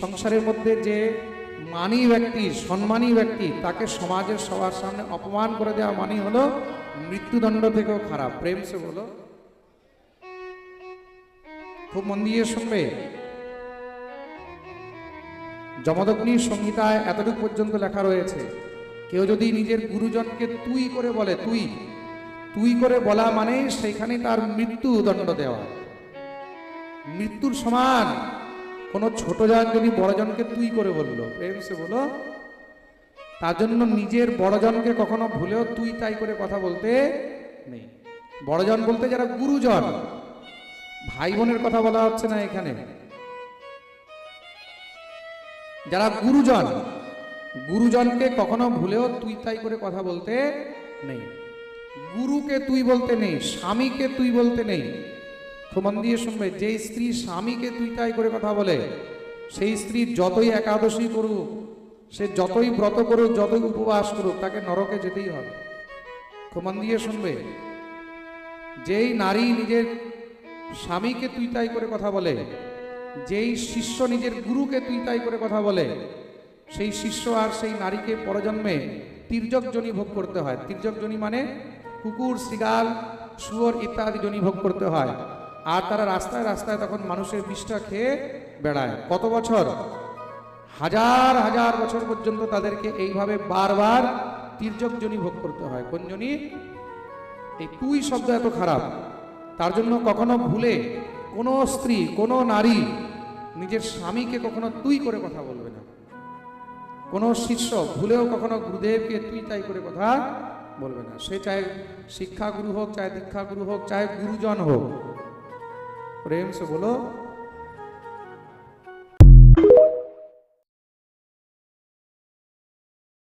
সংসারের মধ্যে যে মানী ব্যক্তি, সম্মানী ব্যক্তি, তাকে সমাজের সবার সামনে অপমান করে দেওয়া মানেই হলো মৃত্যুদণ্ড থেকেও খারাপ। প্রেম সে বলো, খুব মন দিয়ে শুনবে। যমদগ্নি সংহিতায় এতটুকু পর্যন্ত লেখা রয়েছে, কেউ যদি নিজের গুরুজনকে তুই করে বলে, তুই তুই করে বলা মানে সেইখানে তার মৃত্যুদণ্ড দেওয়া, মৃত্যুর সমান। কোনো ছোট জন যদি বড়জনকে তুই করে বললো, প্রেম সে বলো, তার জন্য নিজের বড়জনকে কখনো ভুলেও তুই তাই করে কথা বলতে নেই। বড়জন বলতে যারা গুরুজন, ভাই বোনের কথা বলা হচ্ছে না এখানে, যারা গুরুজন, গুরুজনকে কখনো ভুলেও তুই তাই করে কথা বলতে নেই। গুরুকে তুই বলতে নেই, স্বামীকে তুই বলতে নেই। খুব মন দিয়ে শুনবে, যে স্ত্রী স্বামীকে তুই তাই করে কথা বলে, সেই স্ত্রী যতই একাদশী করুক, সে যতই ব্রত করুক, যতই উপবাস করুক, তাকে নরকে যেতেই হবে। খুব মন দিয়ে শুনবে, যেই নারী নিজের স্বামীকে তুই তাই করে কথা বলে, যেই শিষ্য নিজের গুরুকে তুই তাই করে কথা বলে, সেই শিষ্য আর সেই নারীকে পরজন্মে তির্যক যোনি ভোগ করতে হয়। তির্যক যোনি মানে কুকুর, শৃগাল, শুয়োর ইত্যাদি যোনি ভোগ করতে হয়। আর তারা রাস্তায় রাস্তায় তখন মানুষের বিষ্ঠা খেয়ে বেড়ায়। কত বছর? হাজার হাজার বছর পর্যন্ত তাদেরকে এইভাবে বারবার তির্যক যোনি ভোগ করতে হয়। কোন যোনি? এই তুই শব্দ এত খারাপ, তার জন্য কখনো ভুলে কোনো স্ত্রী, কোনো নারী নিজের স্বামীকে কখনো তুই করে কথা বলবে না। কোনো শিষ্য ভুলেও কখনো গুরুদেবকে তুই তাই করে কথা বলবে না। সে চাहे শিক্ষা গুরু হোক, চাहे দীক্ষা গুরু হোক, চাहे গুরুজন হোক। প্রেম সে বলো।